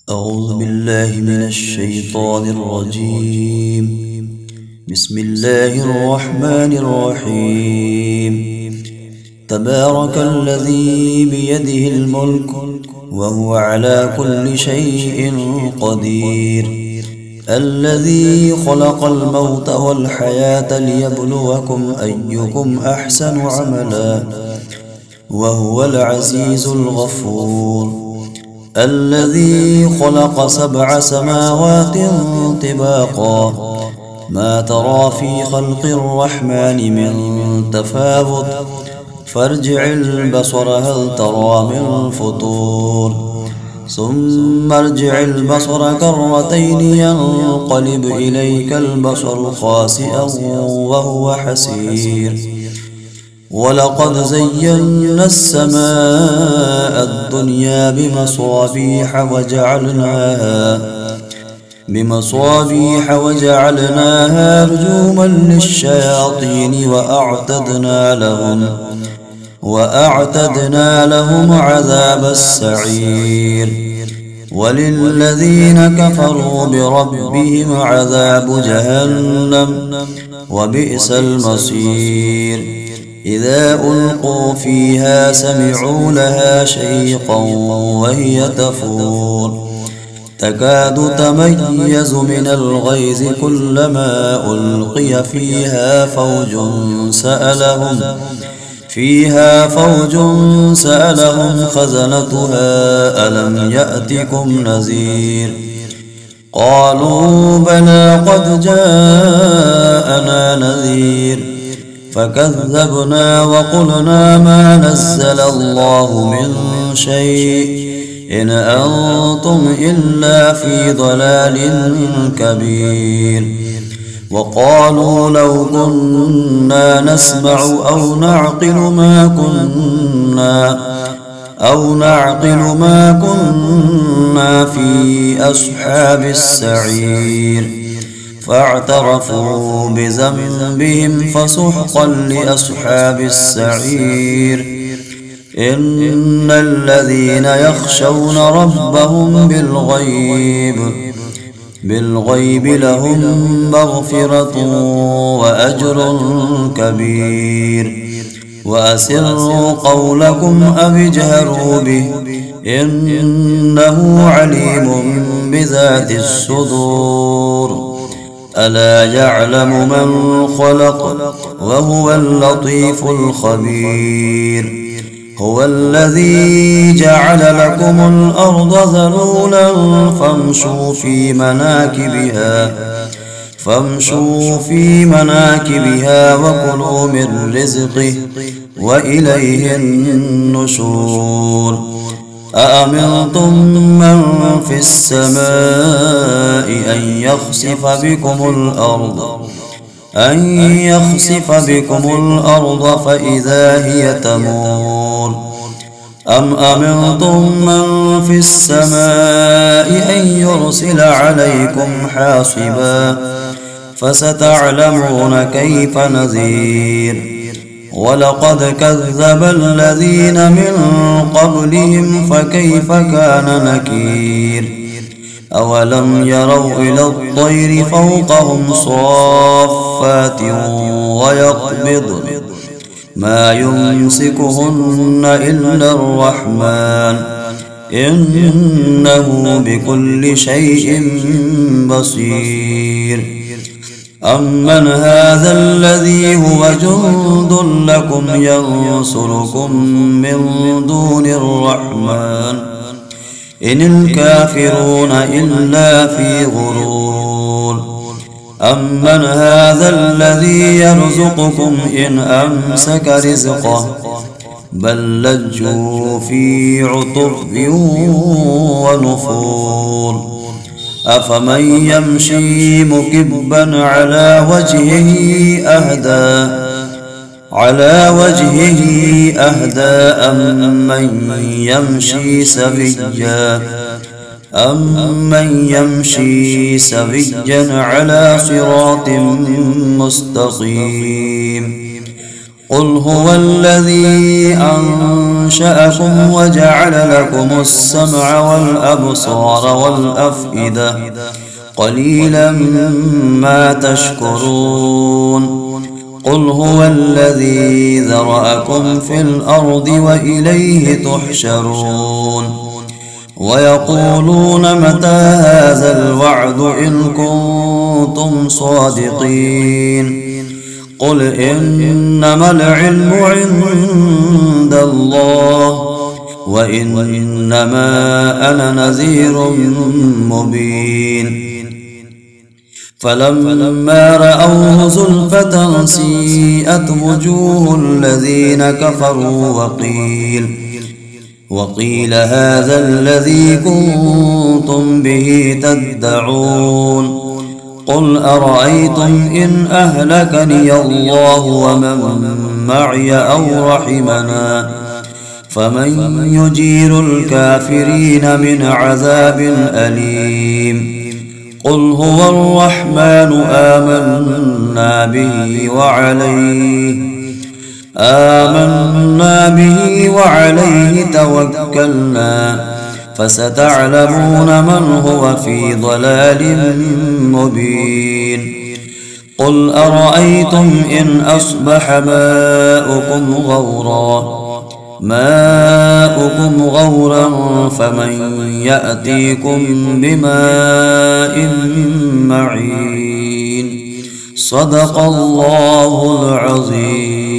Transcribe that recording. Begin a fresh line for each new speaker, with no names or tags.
أعوذ بالله من الشيطان الرجيم. بسم الله الرحمن الرحيم. تبارك الذي بيده الملك وهو على كل شيء قدير، الذي خلق الموت والحياة ليبلوكم أيكم أحسن عملا وهو العزيز الغفور، الذي خلق 7 سماوات طباقا ما ترى في خلق الرحمن من تفاوت فارجع البصر هل ترى من فطور، ثم ارجع البصر كرتين ينقلب إليك البصر خاسئا وهو حسير، ولقد زينا السماء الدنيا بمصابيح وجعلناها رجوما للشياطين وأعتدنا لهم عذاب السعير، وللذين كفروا بربهم عذاب جهنم وبئس المصير. إذا ألقوا فيها سمعوا لها شيقا وهي تفور تكاد تميز من الغيظ كلما ألقي فيها فوج سألهم خزنتها ألم يأتكم نذير، قالوا بلى قد جاءنا نذير فكذبنا وقلنا ما نزل الله من شيء إن أنتم إلا في ضلال كبير، وقالوا لو كنا نسمع أو نعقل ما كنا في أصحاب السعير، فاعترفوا بذنبهم فسحقا لأصحاب السعير. إن الذين يخشون ربهم بالغيب لهم مغفرة وأجر كبير، وأسروا قولكم أو اجهروا به إنه عليم بذات الصدور، ألا يعلم من خلق وهو اللطيف الخبير. هو الذي جعل لكم الأرض ذلولا فامشوا في مناكبها وكلوا من رزقه وإليه النشور. أأمنتم من في السماء أن يخسف بكم الأرض فإذا هي تمور، أم أمنتم من في السماء أن يرسل عليكم حاصبا فستعلمون كيف نذير. ولقد كذب الذين من قبلهم فكيف كان نكير. أولم يروا إلى الطير فوقهم صافات ويقبضن ما يمسكهن إلا الرحمن إنه بكل شيء بصير. أمن هذا الذي هو جند لكم ينصركم من دون الرحمن إن الكافرون إلا في غرور. أمن هذا الذي يرزقكم إن أمسك رزقه بل لجوا في عتر ونفور. أفمن يمشي مكبا على وجهه أهدى أمن يمشي سويا على صراط مستقيم. قل هو الذي أنشأكم وجعل لكم السمع والأبصار والأفئدة قليلا ما تشكرون قل هو الذي ذرأكم في الأرض وإليه تحشرون ويقولون متى هذا الوعد إن كنتم صادقين قل إنما العلم عند الله وإنما أنا نذير مبين فلما رأوه زلفة سيئت وجوه الذين كفروا وقيل هذا الذي كنتم به تدعون قل أرأيتم إن أهلكني الله ومن معي أو رحمنا فمن يجير الكافرين من عذاب أليم قل هو الرحمن آمنا به وعليه توكلنا فستعلمون من هو في ضلال مبين قل أرأيتم إن أصبح ماؤكم غورا فمن يأتيكم بماء معين صدق الله العظيم.